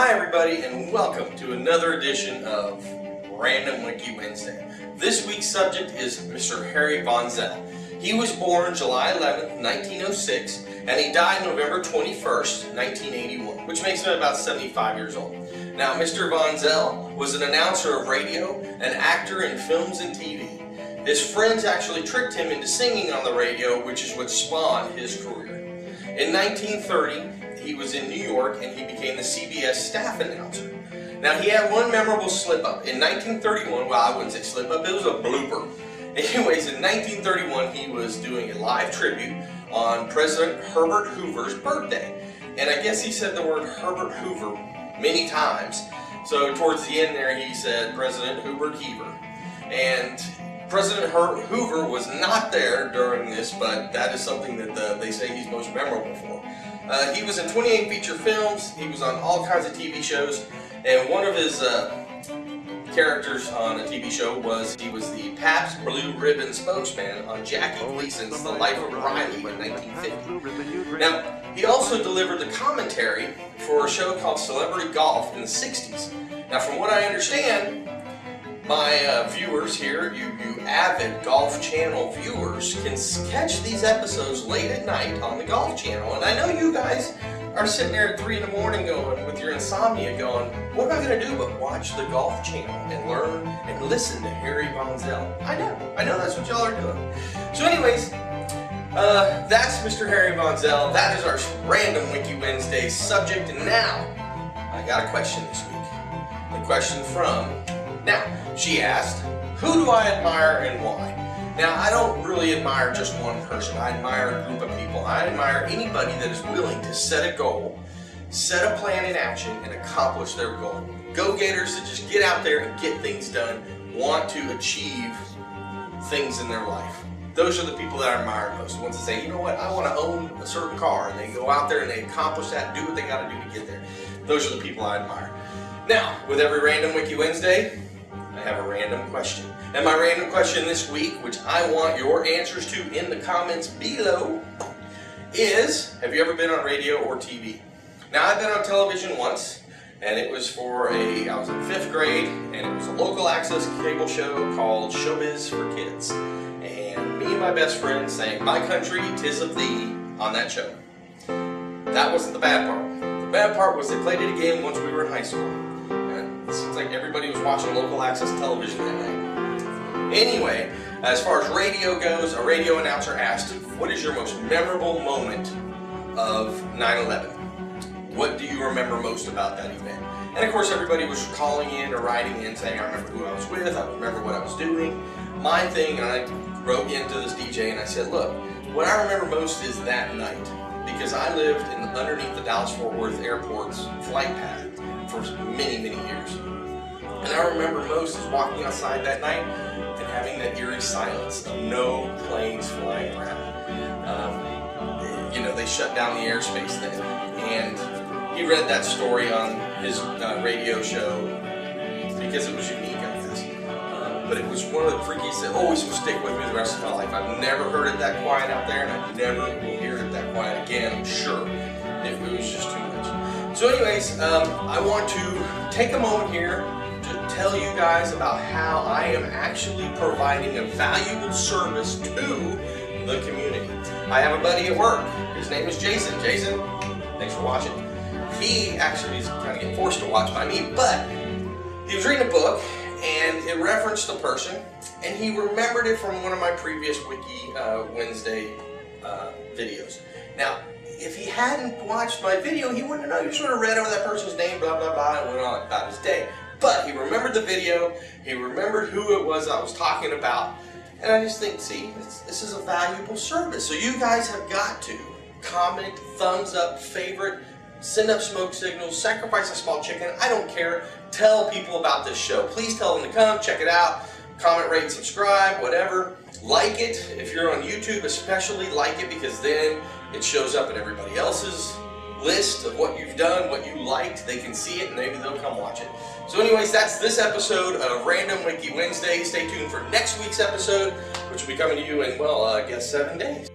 Hi everybody, and welcome to another edition of Random Wiki Wednesday. This week's subject is Mr. Harry Von Zell. He was born July 11th, 1906, and he died November 21st, 1981, which makes him about 75 years old. Now, Mr. Von Zell was an announcer of radio, an actor in films and TV. His friends actually tricked him into singing on the radio, which is what spawned his career. In 1930, he was in New York and he became the CBS staff announcer. Now, he had one memorable slip-up. In 1931, well, I wouldn't say slip-up, it was a blooper. Anyways, in 1931, he was doing a live tribute on President Herbert Hoover's birthday. And I guess he said the word Herbert Hoover many times. So towards the end there, he said President Hubert Heaver. And President Hoover was not there during this, but that is something that they say he's most memorable for. He was in 28 feature films, he was on all kinds of TV shows, and one of his characters on a TV show was he was the Pabst Blue Ribbon spokesman on Jackie Gleason's The Life of Riley in 1950. Now, he also delivered the commentary for a show called Celebrity Golf in the 60s. Now, from what I understand, my viewers here, you avid Golf Channel viewers, can catch these episodes late at night on the Golf Channel. And I know you guys are sitting there at 3 in the morning going, with your insomnia going, what am I going to do but watch the Golf Channel and learn and listen to Harry Von Zell? I know that's what y'all are doing. So anyways, that's Mr. Harry Von Zell. That is our Random Wiki Wednesday subject. And now, I got a question this week. The question from... Now, she asked, who do I admire and why? Now, I don't really admire just one person. I admire a group of people. I admire anybody that is willing to set a goal, set a plan in action, and accomplish their goal. Go-getters that just get out there and get things done, want to achieve things in their life. Those are the people that I admire most. The ones that say, you know what, I want to own a certain car, and they go out there and they accomplish that, do what they got to do to get there. Those are the people I admire. Now, with every Random Wiki Wednesday, I have a random question. And my random question this week, which I want your answers to in the comments below, is, have you ever been on radio or TV? Now, I've been on television once, and it was for I was in 5th grade, and it was a local access cable show called Showbiz for Kids. And me and my best friend sang My Country, 'Tis of Thee on that show. That wasn't the bad part. The bad part was they played it again once we were in high school. It seems like everybody was watching local access television that night. Anyway, as far as radio goes, a radio announcer asked, what is your most memorable moment of 9/11? What do you remember most about that event? And of course, everybody was calling in or writing in saying, I remember who I was with, I remember what I was doing. My thing, and I wrote into this DJ and I said, look, what I remember most is that night. Because I lived underneath the Dallas-Fort Worth Airport's flight path for many, many years. And I remember most is walking outside that night and having that eerie silence of no planes flying around. You know, they shut down the airspace then. And he read that story on his radio show because it was unique, I guess. But it was one of the freakiest that always will stick with me the rest of my life. I've never heard it that quiet out there, and I never will hear it that quiet again, I'm sure, if it was just too much. So anyways, I want to take a moment here to tell you guys about how I am actually providing a valuable service to the community. I have a buddy at work. His name is Jason. Jason, thanks for watching. He actually is kind of getting forced to watch by me, but he was reading a book, and it referenced a person, and he remembered it from one of my previous Wiki Wednesday videos. Now, if he hadn't watched my video, he wouldn't know. He sort of read over that person's name, blah, blah, blah, and went on about his day. But he remembered the video, he remembered who it was I was talking about, and I just think, see, this is a valuable service. So you guys have got to comment, thumbs up, favorite, send up smoke signals, sacrifice a small chicken, I don't care. Tell people about this show. Please tell them to come, check it out, comment, rate, subscribe, whatever. Like it. If you're on YouTube, especially like it, because then it shows up in everybody else's list of what you've done, what you liked. They can see it and maybe they'll come watch it. So anyways, that's this episode of Random Wiki Wednesday. Stay tuned for next week's episode, which will be coming to you in, well, I guess 7 days.